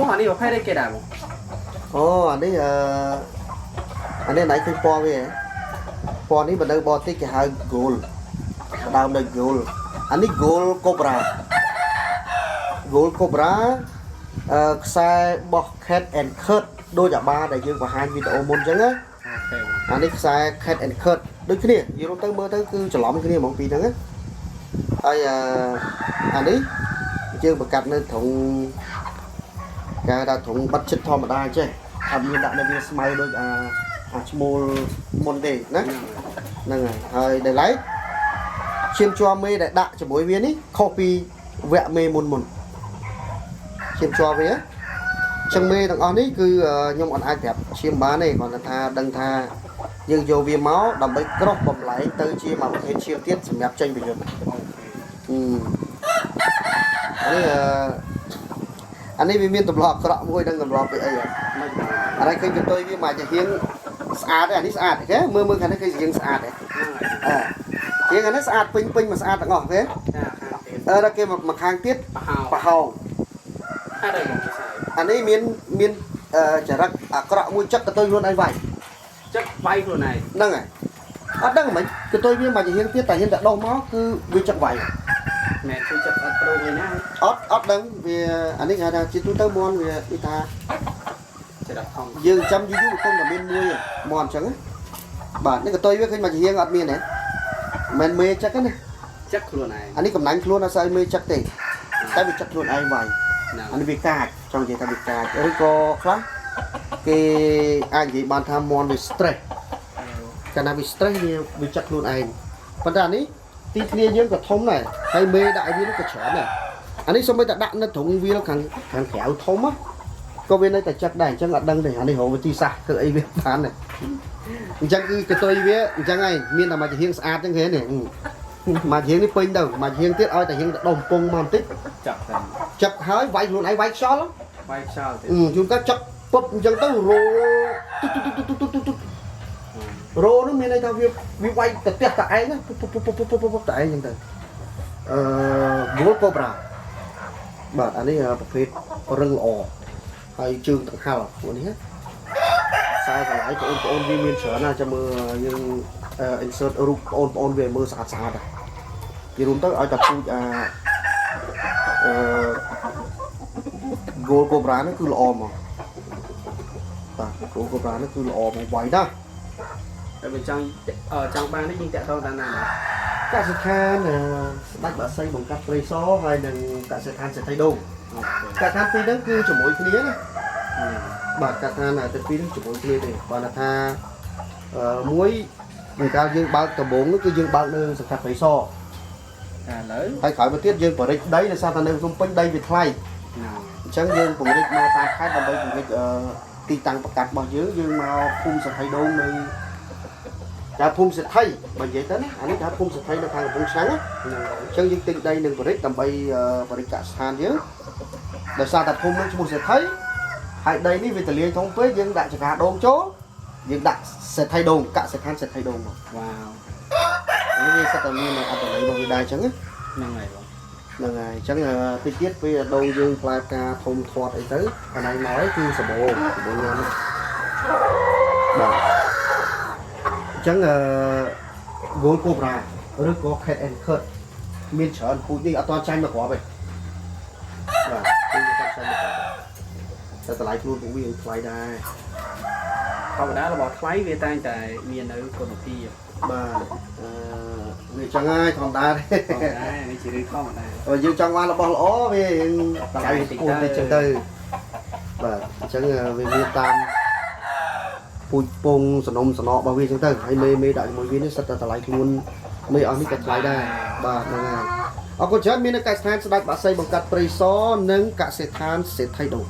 បងអានេះប្រភេទអីគេដែរបង អូអានេះណៃឃើញពណ៌វាពណ៌នេះបើនៅបរទេសគេហៅ gold ដើមនៅ gold អានេះ gold cobra gold cobra ខ្សែបោះ cat and cat ដូចអាបាដែលយើងបង្ហាញវីដេអូមុនអញ្ចឹងណាអានេះខ្សែ cat and cat ដូចគ្នានិយាយទៅមើលទៅគឺច្រឡំគ្នាហ្មងពីហ្នឹងណាហើយអានេះយើងបង្កាត់នៅត្រង់គេថាត្រង់បិទចិត្តធម្មតាអញ្ចឹងអត់មានដាក់នៅវាស្មៅដូចអាឈ្មោលមុនទេណាហ្នឹងហើយដែលឡែកឈាមជ័រមេដែលដាក់ជាមួយវានេះខុសពីវគ្គមេមុនឈាមជ័រវាចឹងមេទាំងអស់នេះគឺខ្ញុំអត់អាចប្រាប់ឈាមបានទេគាត់ថាដឹងថាយើងយកវាមកដើម្បីក្រោះបំលែងទៅជាមួយប្រភេទឈាមទៀតសម្រាប់ចេញប្រយោជន៍អានេះវាមានទម្លាប់ក្រក់មួយនឹងទម្លាប់ពីអីអានេះឃើញកន្ទុយវាមកជាហៀងស្អាតទេអានេះស្អាតទេមើលខាងនេះគឺជាងស្អាតទេជាងអានេះស្អាតពេញមកស្អាតទាំងអស់ទេដល់គេមកខាងទៀតប្រហោងអានេះមានចរិតអាក្រក់មួយចឹកកន្ទុយខ្លួនឯងវាយចឹកវាយខ្លួនឯងហ្នឹងហើយអត់ដឹងមិនកន្ទុយវាមកជាហៀងទៀតតែហៀងតែដោះមកគឺវាចឹកវាយមែនជួយចិត្តអត់ប្រូវិញណាអត់ដឹងវាអានេះគេថាជាទូទៅមន់វាគេថាចរិតធំយើងចាំយូរៗខ្ញុំតែមានមួយមន់អញ្ចឹងបាទនេះកន្ទុយវាឃើញមកជាហៀងអត់មានទេមិនមេចឹកណាចឹកខ្លួនឯងអានេះកំណាញ់ខ្លួនអត់ស្អីមេចឹកទេតែវាចឹកខ្លួនឯងវាយអានេះវាកាចចង់និយាយថាវាកាចឬក៏ខ្លះគេអាចនិយាយបានថាមន់វា stress កាលណាវា stress វាចឹកខ្លួនឯងប៉ុន្តែអានេះទីធ្លាយើងក៏ធំដែរហើយមេដាក់ឲ្យវាក៏ច្រើនដែរអានេះសូម្បីតែដាក់នៅត្រង់វាខាងក្រៅធំក៏វានៅតែចឹកដែរអញ្ចឹងអត់ដឹងទេអានេះរកវិធីសាស្ត្រធ្វើអីវាបានទេអញ្ចឹងគឺកន្ទុយវាអញ្ចឹងហើយមានតែមកជាហៀងស្អាតអញ្ចឹងគេនេះមកជាហៀងនេះពេញទៅមកជាហៀងទៀតឲ្យតែហៀងទៅដុំពងមកបន្តិចចាក់ទៅចឹកហើយវាយខ្លួនឯងវាយខ្យល់វាយខ្យល់ទេជួនកាលចឹកពុបអញ្ចឹងទៅរោរោនោះមានន័យថាវាវាយទៅផ្ទះតែឯងពុបតែឯងអញ្ចឹងទៅGold Cobra បាទអានេះប្រភេទរឹងល្អហើយជើងដង្ហល់ពួកនេះខ្សែកន្លែងបងប្អូនវាមានច្រើនណាស់ចាំមើលយើង insert រូបបងប្អូនវាមើលស្អាតដែរនិយាយរួមទៅឲ្យតែពូជGold Cobra នេះគឺល្អមកបាទ Gold Cobra នេះគឺល្អមកវាយណាស់តែបើចង់បាននេះយើងតាក់ទងដល់ណាកសិដ្ឋានស្ដេចបាសីបង្កាត់ព្រៃសរហើយនិងកសិដ្ឋានសេដ្ឋីដូងកសិដ្ឋានពីរហ្នឹងគឺជាមួយគ្នាណាបាទកសិដ្ឋានតែពីរហ្នឹងជាមួយគ្នាទេគាត់ថាមួយបង្កើតយើងបើកដំបងនោះគឺយើងបើកនៅសង្កាត់ព្រៃសរឥឡូវហើយក្រោយមកទៀតយើងបរិចដីដោយសារតែនៅភ្នំពេញដីវាថ្លៃអញ្ចឹងយើងពង្រីកមកតាមខេត្តដើម្បីពង្រីកទីតាំងប្រកាសរបស់យើងមកភូមិសេដ្ឋីដូងនៅតែភូមិសេដ្ឋីបើនិយាយទៅណាអានេះថាភូមិសេដ្ឋីនៅខាងកំពង់ឆ្នាំងណាអញ្ចឹងយើងទិញដីនឹងបរិចដើម្បីបរិចកសិដ្ឋានយើងដោយសារតែភូមិនឹងឈ្មោះសេដ្ឋីហើយដីនេះវាទលាយធំពេកយើងដាក់ចង្ការដូងចូលយើងដាក់សេដ្ឋីដូងកសិដ្ឋានសេដ្ឋីដូងមកវ៉ាវនេះវាសិតតែមានអត្តន័យរបស់វាដែរអញ្ចឹងហ្នឹងហើយបងហ្នឹងហើយអញ្ចឹងតិចទៀតពេលដូងយើងផ្លែផ្កាធំធាត់អីទៅកន្លែងមកឯងគឺសបោញ៉ាំបាទអញ្ចឹងGold Cobra ឬក៏ Cat and Cat មានច្រើនពូជនេះអត់ទាន់ចាញ់មកគ្រាប់ទេបាទគឺវាចាញ់មកគ្រាប់តែតម្លៃខ្លួនពួកវាថ្លៃដែរធម្មតារបស់ថ្លៃវាតែងតែមាននៅគុណភាពបាទវាចឹងហើយធម្មតាទេនេះជារឿងធម្មតាបើយើងចង់បានរបស់ល្អវាតម្លៃខ្ពស់ទៅចឹងទៅបាទអញ្ចឹងវាមានតាមពូជពងសនំសណករបស់វាចឹងទៅហើយមេដាក់ជាមួយវានេះសិតតែតម្លៃខ្លួនមេអស់នេះក៏ថ្លៃដែរបាទហ្នឹងហើយអរគុណច្រើនមាននៅកសិដ្ឋានស្ដេចបាសីបង្កាត់ព្រៃសរនិងកសិដ្ឋានសេដ្ឋីដូង